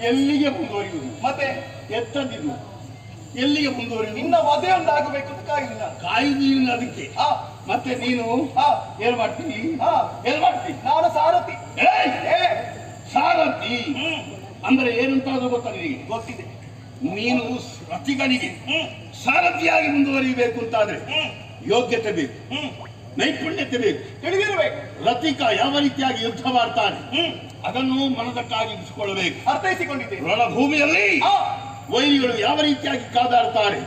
ಎಲ್ಲಿಗೆ ಮುಂದುವರಿಯುವುದು? ಮತ್ತೆ ಎತ್ತದಿದು ಎಲ್ಲಿಗೆ ಮುಂದುವರಿಯುವುದು? ನಿನ್ನ ವಧೆ ಒಂದಾಗಬೇಕು ಅಂತ ಕಾಯುದಿಲ್ಲ. ಕಾಯುವುದಿಲ್ಲ ಅದಕ್ಕೆ. ಮತ್ತೆ ನೀನು ಏನ್ ಮಾಡ್ತೀನಿ? ಏನ್ ಮಾಡ್ತೀನಿ? ನಾನು ಸಾರಥಿ. ಸಾರಥಿ ಅಂದ್ರೆ ಏನಂತಾದ್ರೂ ಗೊತ್ತಾ ನಿನಗೆ? ಗೊತ್ತಿದೆ. ನೀನು ರಥಿಗಳಿಗೆ ಸಾರಥಿಯಾಗಿ ಮುಂದುವರಿಯಬೇಕು ಅಂತಾದ್ರೆ ಯೋಗ್ಯತೆ ಬೇಕು, ನೈಪುಣ್ಯತೆ ಬೇಕು, ತಿಳಿದಿರಬೇಕು. ರಥಿಕ ಯಾವ ರೀತಿಯಾಗಿ ಯುದ್ಧ ಮಾಡ್ತಾನೆ ಅದನ್ನು ಮನದಟ್ಟಾಗಿ ಇರಿಸಿಕೊಳ್ಳಬೇಕು. ಅರ್ಥೈಸಿಕೊಂಡಿದ್ದೇನೆ. ರಣಭೂಮಿಯಲ್ಲಿ ವೈರಿಗಳು ಯಾವ ರೀತಿಯಾಗಿ ಕಾದಾಡ್ತಾರೆ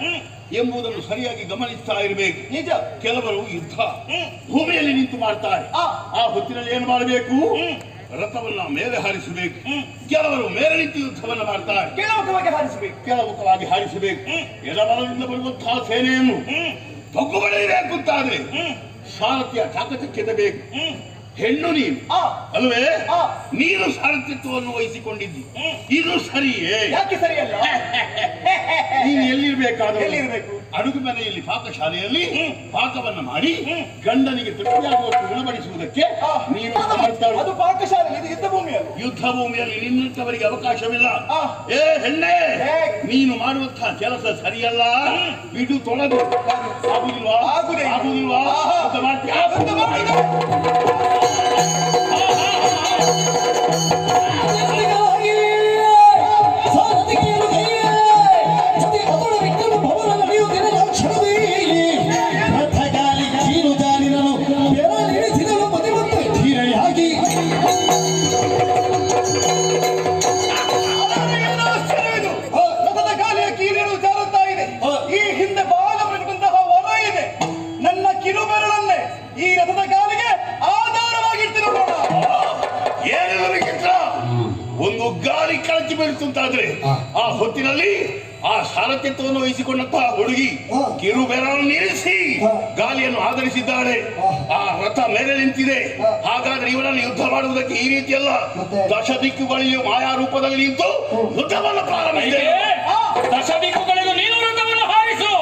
ಎಂಬುದನ್ನು ಸರಿಯಾಗಿ ಗಮನಿಸ್ತಾ ಇರಬೇಕು. ನಿಜ. ಕೆಲವರು ಯುದ್ಧ ಭೂಮಿಯಲ್ಲಿ ನಿಂತು ಮಾಡ್ತಾರೆ. ಆ ಹೊತ್ತಿನಲ್ಲಿ ಏನು ಮಾಡಬೇಕು? ರಥವನ್ನ ಮೇಲೆ ಹಾರಿಸಬೇಕು. ಕೆಲವರು ಮೇಲೆ ನಿಂತು ಯುದ್ಧವನ್ನು ಮಾಡ್ತಾರೆ. ಕೆಳಮುಖವಾಗಿ ಹಾರಿಸಬೇಕು. ಕೆಳಮುಖವಾಗಿ ಹಾರಿಸಬೇಕು. ಎಡಬಲದಿಂದ ಬರುವಂತಹ ಸೇನೆಯನ್ನು ತಗ್ಗುಬಡಿಬೇಕು ಅಂತಾದ್ರೆ ಸಾರಥ್ಯ ಚಾಕಚಕ್ಯತೆ ಬೇಕು. ಹೆಣ್ಣು ನೀನು ಅಲ್ವೇ? ನೀನು ಸಾರಥ್ಯತ್ವವನ್ನು ವಹಿಸಿಕೊಂಡಿದ್ದಿ. ಇದು ಸರಿಯೇ? ಯಾಕೆ ಸರಿಯಲ್ಲ? ನೀನು ಎಲ್ಲಿರ್ಬೇಕಾದ್ರೆ ಎಲ್ಲಿರ್ಬೇಕು? ಅಡುಗೆ ಮನೆಯಲ್ಲಿ ಪಾಕಶಾಲೆಯಲ್ಲಿ ಪಾಕವನ್ನ ಮಾಡಿ ಗಂಡನಿಗೆ ತೃಪ್ತಿಯಾಗುವಷ್ಟು ಉಣಬಡಿಸುವುದಕ್ಕೆ ನೀನು ಸಮರ್ಥ. ಅದು ಪಾಕಶಾಲೆ, ಇದು ಯುದ್ಧ ಭೂಮಿಯಲ್ಲಿ. ಯುದ್ಧ ಭೂಮಿಯಲ್ಲಿ ನಿನ್ನಂತವರಿಗೆ ಅವಕಾಶವಿಲ್ಲ. ಏ ಹೆಣ್ಣೆ, ನೀನು ಮಾಡುವಂತಹ ಕೆಲಸ ಸರಿಯಲ್ಲ. ಬಿಡು, ತೊಳೆದು ಆಗುದಿಲ್ವಾ? ಆಗುದಿಲ್ವಾ? ಗಾಳಿ ಕಳಚಿ ಬೀಳುತ್ತಂತಾದ್ರೆ ಆ ಹೊತ್ತಿನಲ್ಲಿ ಆ ಸಾರಥ್ಯತ್ವವನ್ನು ವಹಿಸಿಕೊಂಡಂತಹ ಹುಡುಗಿ ಕಿರು ಬೆರಳನ್ನು ನಿಲ್ಲಿಸಿ ಗಾಳಿಯನ್ನು ಆಧರಿಸಿದ್ದಾಳೆ. ಆ ರಥ ಮೇಲೆ ನಿಂತಿದೆ. ಹಾಗಾದ್ರೆ ಇವರನ್ನು ಯುದ್ಧ ಮಾಡುವುದಕ್ಕೆ ಈ ರೀತಿಯಲ್ಲ, ದಶ ದಿಕ್ಕುಗಳಲ್ಲಿಯೂ ಮಾಯಾ ರೂಪದಲ್ಲಿ ನಿಂತು ಯುದ್ಧವನ್ನು ಪ್ರಾರಂಭಿಸಿದೆ. ದಶ ದಿಕ್ಕುಗಳಿಗೂ ನೀನು ರಥವನ್ನು ಹಾರಿಸು.